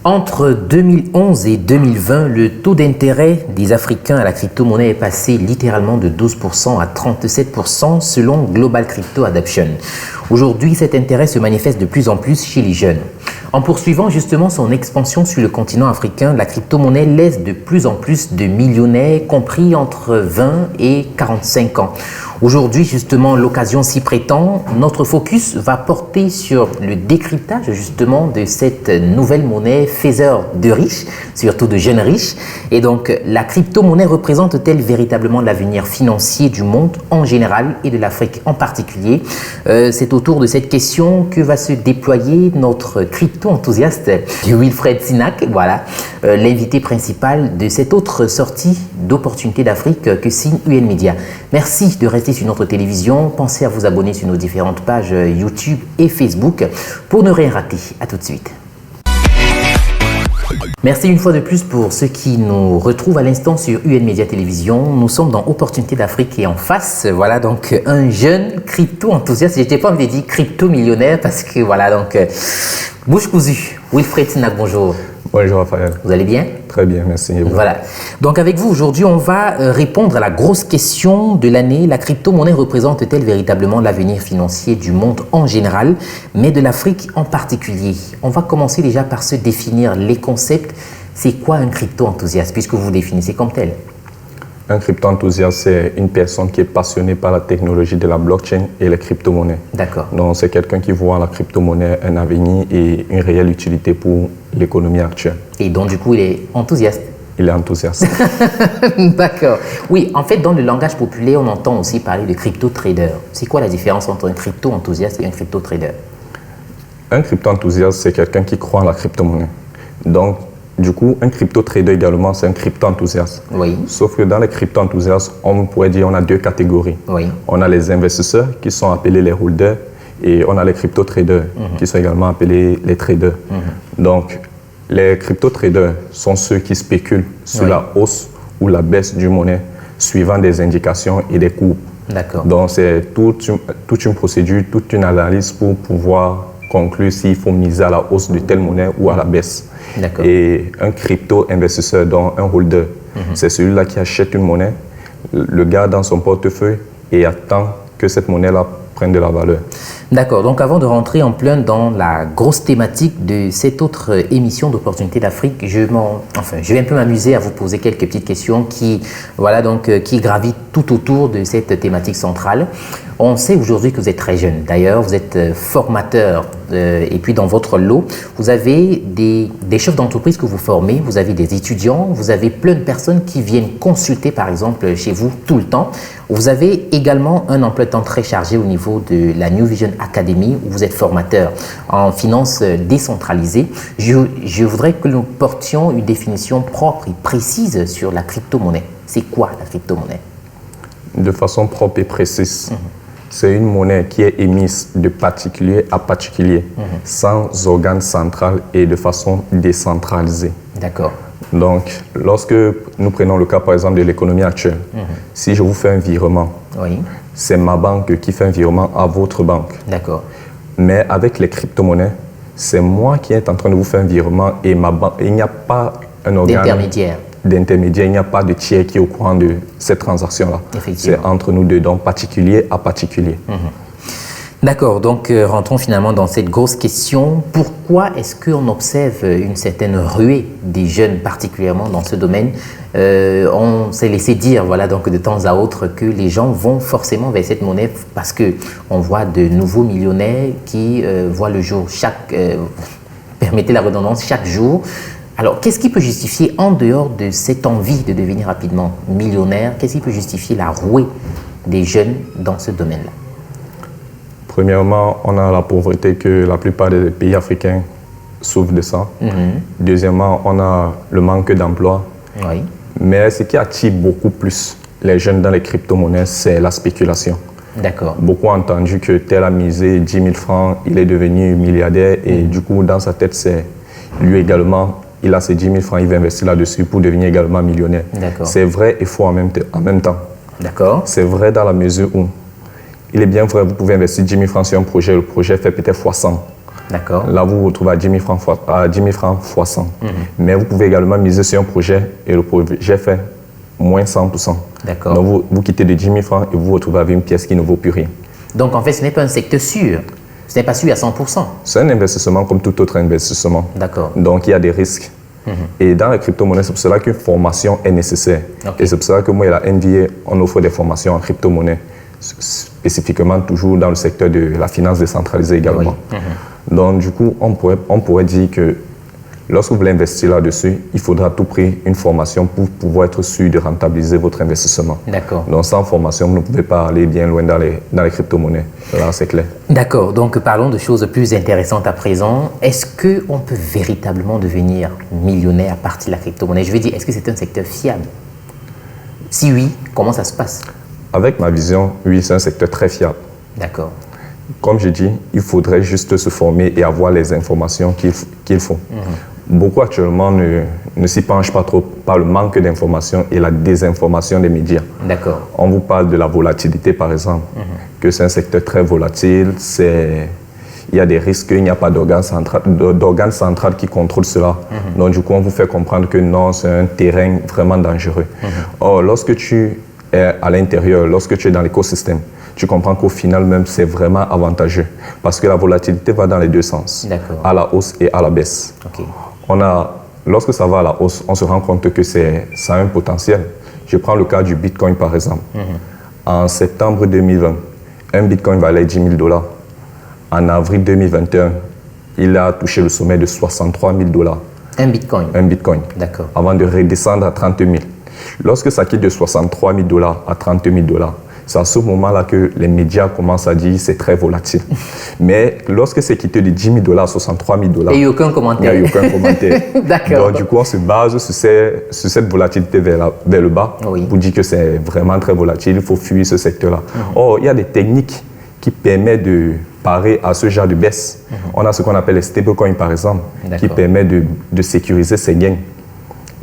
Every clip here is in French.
Entre 2011 et 2020, le taux d'intérêt des Africains à la crypto-monnaie est passé littéralement de 12% à 37% selon Global Crypto Adoption. Aujourd'hui, cet intérêt se manifeste de plus en plus chez les jeunes. En poursuivant justement son expansion sur le continent africain, la crypto-monnaie laisse de plus en plus de millionnaires compris entre 20 et 45 ans. Aujourd'hui, justement, l'occasion s'y prétend. Notre focus va porter sur le décryptage justement de cette nouvelle monnaie faiseur de riches, surtout de jeunes riches. Et donc, la crypto-monnaie représente-t-elle véritablement l'avenir financier du monde en général et de l'Afrique en particulier? C'est autour de cette question que va se déployer notre crypto-enthousiaste Wilfred Sinak, voilà, l'invité principal de cette autre sortie d'opportunités d'Afrique que signe UN Media. Merci de rester sur notre télévision. Pensez à vous abonner sur nos différentes pages YouTube et Facebook pour ne rien rater. À tout de suite. Merci une fois de plus pour ceux qui nous retrouvent à l'instant sur UN Media Télévision. Nous sommes dans Opportunité d'Afrique et en face, voilà donc un jeune crypto-enthousiaste. Je n'ai pas envie de dire crypto-millionnaire parce que voilà donc bouche cousue. Wilfred Sinak, bonjour. Bonjour Raphaël. Vous allez bien? Très bien, merci. Voilà. Donc avec vous aujourd'hui, on va répondre à la grosse question de l'année. La crypto-monnaie représente-t-elle véritablement l'avenir financier du monde en général, mais de l'Afrique en particulier? On va commencer déjà par se définir les concepts. C'est quoi un crypto-enthousiaste, puisque vous définissez comme tel? Un crypto-enthousiaste, c'est une personne qui est passionnée par la technologie de la blockchain et les crypto-monnaies. D'accord. Donc, c'est quelqu'un qui voit la crypto-monnaie un avenir et une réelle utilité pour l'économie actuelle. Et donc, du coup, il est enthousiaste? Il est enthousiaste. D'accord. Oui, en fait, dans le langage populaire, on entend aussi parler de crypto-trader. C'est quoi la différence entre un crypto-enthousiaste et un crypto-trader? Un crypto-enthousiaste, c'est quelqu'un qui croit en la crypto-monnaie. Donc, du coup, un crypto-trader également, c'est un crypto-enthousiaste. Oui. Sauf que dans les crypto-enthousiastes, on pourrait dire qu'on a deux catégories. Oui. On a les investisseurs qui sont appelés les holders et on a les crypto-traders qui sont également appelés les traders. Donc, les crypto-traders sont ceux qui spéculent sur la hausse ou la baisse du monnaie suivant des indications et des courbes. D'accord. Donc, c'est toute une procédure, toute une analyse pour pouvoir conclure s'il faut miser à la hausse de telle monnaie ou à la baisse. Et un crypto-investisseur, donc un holder, c'est celui-là qui achète une monnaie, le garde dans son portefeuille et attend que cette monnaie-là prenne de la valeur. D'accord. Donc, avant de rentrer en plein dans la grosse thématique de cette autre émission d'Opportunité d'Afrique, je vais un peu m'amuser à vous poser quelques petites questions qui gravitent tout autour de cette thématique centrale. On sait aujourd'hui que vous êtes très jeune. D'ailleurs, vous êtes formateur et puis dans votre lot, vous avez des chefs d'entreprise que vous formez, vous avez des étudiants, vous avez plein de personnes qui viennent consulter par exemple chez vous tout le temps. Vous avez également un emploi de temps très chargé au niveau de la New Vision Academy où vous êtes formateur en finance décentralisée. Je voudrais que nous portions une définition propre et précise sur la crypto-monnaie. C'est quoi la crypto-monnaie? De façon propre et précise. C'est une monnaie qui est émise de particulier à particulier, sans organe central et de façon décentralisée. D'accord. Donc, lorsque nous prenons le cas par exemple de l'économie actuelle, si je vous fais un virement, c'est ma banque qui fait un virement à votre banque. D'accord. Mais avec les crypto-monnaies, c'est moi qui est en train de vous faire un virement et ma banque, il n'y a pas un organe d'intermédiaire, il n'y a pas de tiers qui est au courant de cette transaction-là. C'est entre nous deux, donc particulier à particulier. D'accord, donc rentrons finalement dans cette grosse question. Pourquoi est-ce qu'on observe une certaine ruée des jeunes, particulièrement dans ce domaine? On s'est laissé dire, voilà, donc de temps à autre, que les gens vont forcément vers cette monnaie parce qu'on voit de nouveaux millionnaires qui voient le jour permettez la redondance, chaque jour. Alors, qu'est-ce qui peut justifier, en dehors de cette envie de devenir rapidement millionnaire, qu'est-ce qui peut justifier la rouée des jeunes dans ce domaine-là? Premièrement, on a la pauvreté que la plupart des pays africains souffrent de ça. Deuxièmement, on a le manque d'emploi. Mais ce qui attire beaucoup plus les jeunes dans les crypto-monnaies, c'est la spéculation. D'accord. Beaucoup ont entendu que tel a misé 10 000 francs, il est devenu milliardaire et du coup, dans sa tête, c'est lui également, il a ses 10 000 francs, il va investir là-dessus pour devenir également millionnaire. C'est vrai et faux en même temps. D'accord. C'est vrai dans la mesure où il est bien vrai, vous pouvez investir 10 000 francs sur un projet, le projet fait peut-être x100. D'accord. Là, vous vous retrouvez à 10 000 francs fois 100. Mais vous pouvez également miser sur un projet et le projet fait moins 100%. D'accord. Donc, vous quittez de 10 000 francs et vous vous retrouvez avec une pièce qui ne vaut plus rien. Donc, en fait, ce n'est pas un secteur sûr. Ce n'est pas sûr à 100%. C'est un investissement comme tout autre investissement. D'accord. Donc, il y a des risques. Et dans la crypto-monnaie, c'est pour cela qu'une formation est nécessaire. Okay. Et c'est pour cela que moi et la NVA, on offre des formations en crypto-monnaie, spécifiquement toujours dans le secteur de la finance décentralisée également. Oui. Donc, du coup, on pourrait dire que lorsque vous voulez investir là-dessus, il faudra à tout prix une formation pour pouvoir être sûr de rentabiliser votre investissement. D'accord. Donc, sans formation, vous ne pouvez pas aller bien loin dans les crypto-monnaies. Là, c'est clair. D'accord. Donc, parlons de choses plus intéressantes à présent. Est-ce qu'on peut véritablement devenir millionnaire à partir de la crypto-monnaie? Je veux dire, est-ce que c'est un secteur fiable? Si oui, comment ça se passe? Avec ma vision, oui, c'est un secteur très fiable. D'accord. Comme je dis, il faudrait juste se former et avoir les informations qu'il faut. Beaucoup actuellement ne s'y penchent pas trop par le manque d'informations et la désinformation des médias. D'accord. On vous parle de la volatilité, par exemple, que c'est un secteur très volatile, il y a des risques, il n'y a pas d'organe central qui contrôle cela. Donc, du coup, on vous fait comprendre que non, c'est un terrain vraiment dangereux. Or, lorsque tu es à l'intérieur, lorsque tu es dans l'écosystème, tu comprends qu'au final même, c'est vraiment avantageux. Parce que la volatilité va dans les deux sens, à la hausse et à la baisse. Okay. Lorsque ça va à la hausse, on se rend compte que ça a un potentiel. Je prends le cas du Bitcoin, par exemple. En septembre 2020, un Bitcoin valait 10 000 $. En avril 2021, il a touché le sommet de 63 000 $. Un Bitcoin? Un Bitcoin. D'accord. Avant de redescendre à 30 000. Lorsque ça quitte de 63 000 $ à 30 000 $, c'est à ce moment-là que les médias commencent à dire que c'est très volatile. Mais lorsque c'est quitté de 10 000 $ à 63 000 $, il n'y a eu aucun commentaire. Il n'y a eu aucun commentaire. D'accord. Donc, du coup, on se base sur cette volatilité vers le bas pour dire que c'est vraiment très volatile. Il faut fuir ce secteur-là. Or, il y a des techniques qui permettent de parer à ce genre de baisse. On a ce qu'on appelle les stablecoins, par exemple, qui permettent de sécuriser ses gains.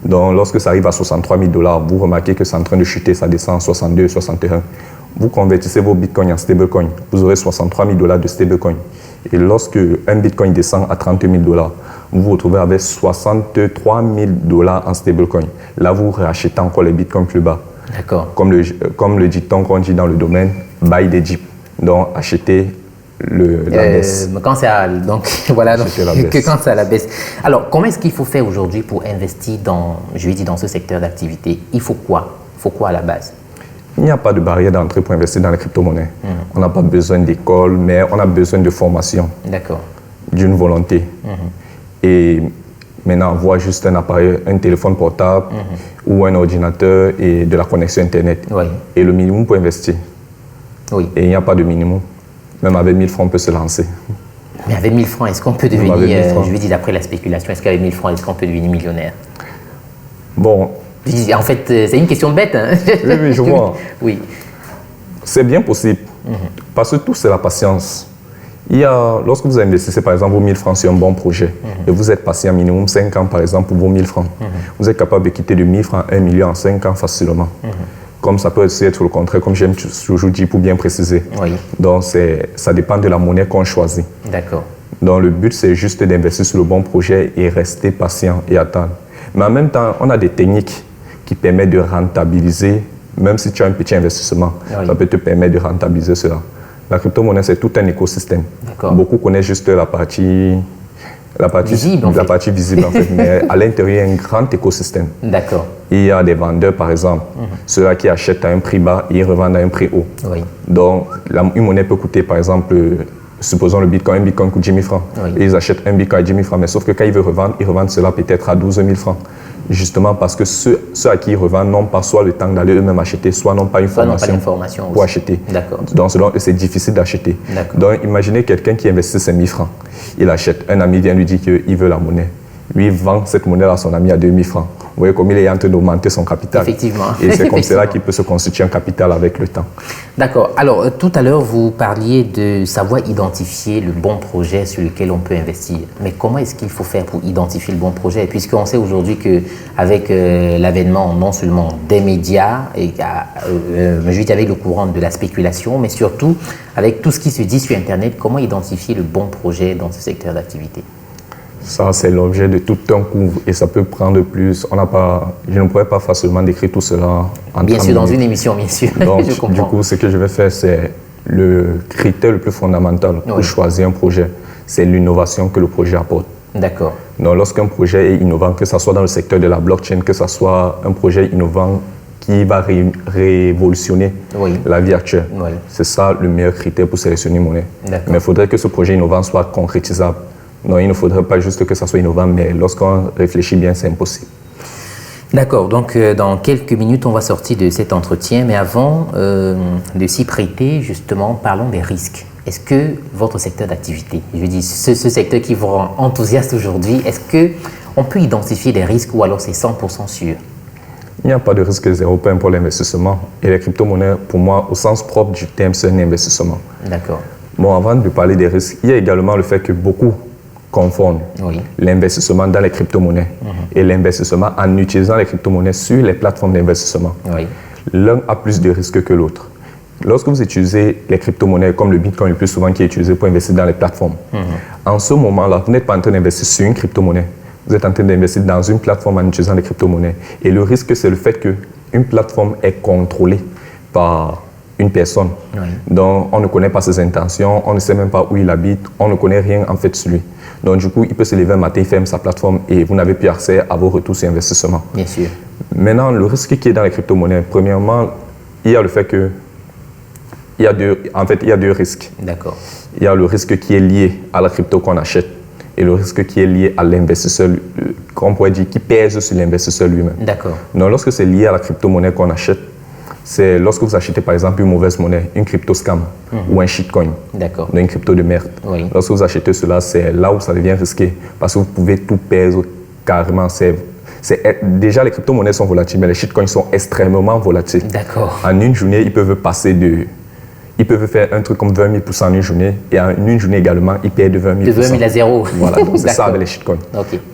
Donc, lorsque ça arrive à 63 000 $, vous remarquez que c'est en train de chuter, ça descend à 62, 61. Vous convertissez vos bitcoins en stablecoin, vous aurez 63 000 $ de stablecoin. Et lorsque un bitcoin descend à 30 000 $, vous vous retrouvez avec 63 000 $ en stablecoin. Là, vous rachetez encore les bitcoins plus bas. D'accord. Comme le dicton qu'on dit dans le domaine, buy the dip. Donc, achetez la baisse. Quand c'est donc voilà, donc, que quand c'est à la baisse. Alors, comment est-ce qu'il faut faire aujourd'hui pour investir dans ce secteur d'activité? Il faut quoi? Il faut quoi à la base? Il n'y a pas de barrière d'entrée pour investir dans les crypto-monnaies. On n'a pas besoin d'école, mais on a besoin de formation. D'accord. D'une volonté. Et maintenant, on voit juste un appareil, un téléphone portable ou un ordinateur et de la connexion Internet. Oui. Et le minimum pour investir. Oui. Et il n'y a pas de minimum. Même avec 1000 francs, on peut se lancer. Mais avec 1000 francs, est-ce qu'on peut devenir, je veux dire d'après la spéculation, est-ce qu'avec 1000 francs, est-ce qu'on peut devenir millionnaire? Bon. En fait, c'est une question bête. Hein? Oui, je vois. Oui. C'est bien possible. Parce que tout, c'est la patience. Lorsque vous investissez, par exemple, vos 1000 francs sur un bon projet, et vous êtes patient minimum 5 ans, par exemple, pour vos 1000 francs, vous êtes capable de quitter de 1000 francs à 1 million en 5 ans facilement. Comme ça peut aussi être le contraire, comme j'aime toujours dire pour bien préciser. Oui. Donc, ça dépend de la monnaie qu'on choisit. D'accord. Donc, le but, c'est juste d'investir sur le bon projet et rester patient et attendre. Mais en même temps, on a des techniques qui permettent de rentabiliser, même si tu as un petit investissement, ça peut te permettre de rentabiliser cela. La crypto-monnaie, c'est tout un écosystème. Beaucoup connaissent juste la partie visible, en fait, mais à l'intérieur, il y a un grand écosystème. D'accord. Il y a des vendeurs, par exemple, ceux-là qui achètent à un prix bas et ils revendent à un prix haut. Oui. Donc, une monnaie peut coûter, par exemple, supposons un bitcoin coûte 10 000 francs. Oui. Et ils achètent un bitcoin à 10 000 francs, mais sauf que quand ils veulent revendre, ils revendent cela peut-être à 12 000 francs. Justement parce que ceux à qui ils revendent n'ont pas soit le temps d'aller eux-mêmes acheter, soit n'ont pas une formation pour acheter. D'accord. Donc, selon eux, c'est difficile d'acheter. Donc, imaginez quelqu'un qui investit 5 000 francs. Il achète, un ami vient lui dire qu'il veut la monnaie. Lui, il vend cette monnaie à son ami à 2 000 francs. Vous voyez comme il est en train d'augmenter son capital. Effectivement. Et c'est comme cela qu'il peut se constituer un capital avec le temps. D'accord. Alors, tout à l'heure, vous parliez de savoir identifier le bon projet sur lequel on peut investir. Mais comment est-ce qu'il faut faire pour identifier le bon projet? Puisqu'on sait aujourd'hui qu'avec l'avènement non seulement des médias, et avec le courant de la spéculation, mais surtout avec tout ce qui se dit sur Internet, comment identifier le bon projet dans ce secteur d'activité? Ça, c'est l'objet de tout un cours et ça peut prendre plus. Je ne pourrais pas facilement décrire tout cela en bien sûr, dans une émission, bien sûr. Donc, du coup, ce que je vais faire, c'est le critère le plus fondamental pour choisir un projet, c'est l'innovation que le projet apporte. D'accord. Donc, lorsqu'un projet est innovant, que ce soit dans le secteur de la blockchain, que ce soit un projet innovant qui va révolutionner la vie actuelle, c'est ça le meilleur critère pour sélectionner une monnaie. Mais il faudrait que ce projet innovant soit concrétisable. Non, il ne faudrait pas juste que ça soit innovant, mais lorsqu'on réfléchit bien, c'est impossible. D'accord, donc dans quelques minutes, on va sortir de cet entretien, mais avant de s'y prêter, justement, parlons des risques. Est-ce que votre secteur d'activité, je veux dire, ce secteur qui vous rend enthousiaste aujourd'hui, est-ce qu'on peut identifier des risques ou alors c'est 100% sûr? Il n'y a pas de risque zéro, peu importe l'investissement. Et les crypto-monnaies, pour moi, au sens propre du terme, c'est un investissement. D'accord. Bon, avant de parler des risques, il y a également le fait que beaucoup confondent l'investissement dans les crypto-monnaies et l'investissement en utilisant les crypto-monnaies sur les plateformes d'investissement. L'un a plus de risques que l'autre. Lorsque vous utilisez les crypto-monnaies comme le Bitcoin le plus souvent qui est utilisé pour investir dans les plateformes, en ce moment-là, vous n'êtes pas en train d'investir sur une crypto-monnaie. Vous êtes en train d'investir dans une plateforme en utilisant les crypto-monnaies. Et le risque, c'est le fait qu'une plateforme est contrôlée par une personne dont on ne connaît pas ses intentions, on ne sait même pas où il habite, on ne connaît rien en fait sur lui. Donc du coup, il peut se lever un matin, il ferme sa plateforme et vous n'avez plus accès à vos retours sur investissement. Bien sûr. Maintenant, le risque qui est dans les crypto-monnaies, premièrement, il y a le fait que il y a deux risques. D'accord. Il y a le risque qui est lié à la crypto qu'on achète et le risque qui est lié à l'investisseur, qu'on pourrait dire, qui pèse sur l'investisseur lui-même. D'accord. Donc lorsque c'est lié à la crypto-monnaie qu'on achète, c'est lorsque vous achetez par exemple une mauvaise monnaie, une crypto-scam ou un shitcoin, une crypto de merde. Lorsque vous achetez cela, c'est là où ça devient risqué parce que vous pouvez tout perdre carrément. Déjà, les crypto-monnaies sont volatiles, mais les shitcoins sont extrêmement volatiles. D'accord. En une journée, ils peuvent faire un truc comme 20 000% en une journée et en une journée également, ils perdent 20 000%. De 20 000 à zéro. Voilà, donc c'est ça avec les shitcoins.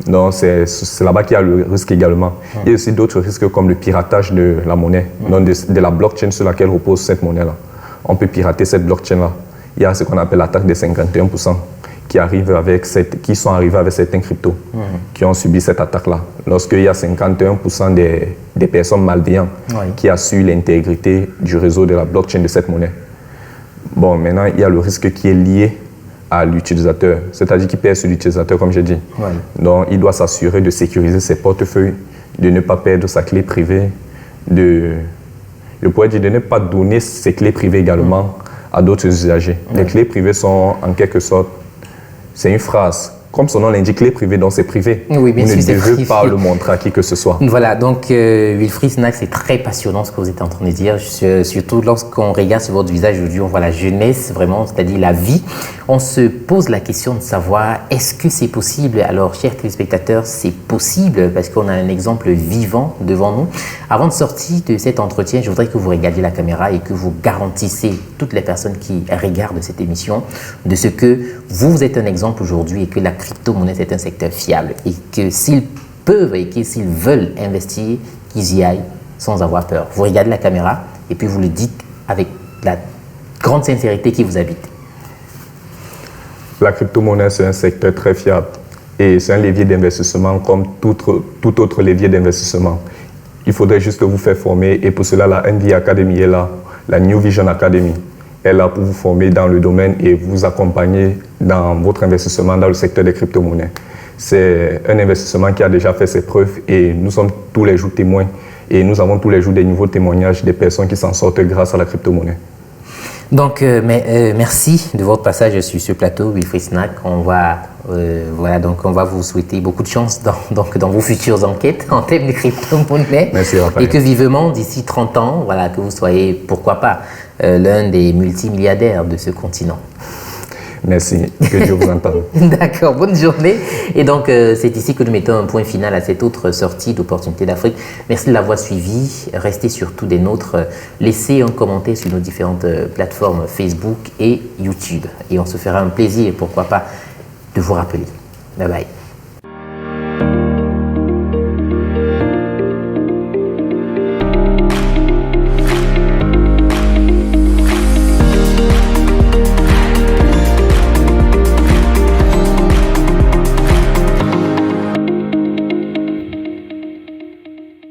Donc c'est là-bas qu'il y a le risque également. Il y a aussi d'autres risques comme le piratage de la monnaie, donc de la blockchain sur laquelle repose cette monnaie-là. On peut pirater cette blockchain-là. Il y a ce qu'on appelle l'attaque des 51% qui sont arrivés avec certains cryptos qui ont subi cette attaque-là. Lorsqu'il y a 51% des personnes malveillantes qui assurent l'intégrité du réseau de la blockchain de cette monnaie. Bon, maintenant, il y a le risque qui est lié à l'utilisateur, c'est-à-dire qu'il perd sur l'utilisateur, comme j'ai dit. Donc, il doit s'assurer de sécuriser ses portefeuilles, de ne pas perdre sa clé privée, de ne pas donner ses clés privées également à d'autres usagers. Les clés privées sont en quelque sorte, c'est une phrase. Comme son nom l'indique, clé privée, donc c'est privé. Oui, bien sûr, c'est privé. Vous ne devez pas le montrer à qui que ce soit. Voilà, donc Wilfried Snack, c'est très passionnant ce que vous êtes en train de dire. Surtout lorsqu'on regarde sur votre visage aujourd'hui, on voit la jeunesse vraiment, c'est-à-dire la vie. On se pose la question de savoir, est-ce que c'est possible? Alors, chers téléspectateurs, c'est possible parce qu'on a un exemple vivant devant nous. Avant de sortir de cet entretien, je voudrais que vous regardiez la caméra et que vous garantissez toutes les personnes qui regardent cette émission de ce que vous êtes un exemple aujourd'hui et que la crypto-monnaie, c'est un secteur fiable et que s'ils peuvent et que s'ils veulent investir, qu'ils y aillent sans avoir peur. Vous regardez la caméra et puis vous le dites avec la grande sincérité qui vous habite. La crypto-monnaie, c'est un secteur très fiable et c'est un levier d'investissement comme tout autre levier d'investissement. Il faudrait juste vous faire former et pour cela, la NV Academy est là, la New Vision Academy est là pour vous former dans le domaine et vous accompagner dans votre investissement dans le secteur des crypto-monnaies. C'est un investissement qui a déjà fait ses preuves et nous sommes tous les jours témoins et nous avons tous les jours des nouveaux témoignages des personnes qui s'en sortent grâce à la crypto-monnaie. Donc, merci de votre passage sur ce plateau, Wilfried Snack. On va vous souhaiter beaucoup de chance dans vos futures enquêtes en termes de crypto-monnaie. Merci, Raphaël. Et que vivement, d'ici 30 ans, que vous soyez, pourquoi pas, l'un des multimilliardaires de ce continent. Merci, que Dieu vous entende. D'accord, bonne journée. Et donc, c'est ici que nous mettons un point final à cette autre sortie d'Opportunités d'Afrique. Merci de l'avoir suivi. Restez surtout des nôtres. Laissez un commentaire sur nos différentes plateformes Facebook et YouTube. Et on se fera un plaisir, pourquoi pas, de vous rappeler. Bye bye.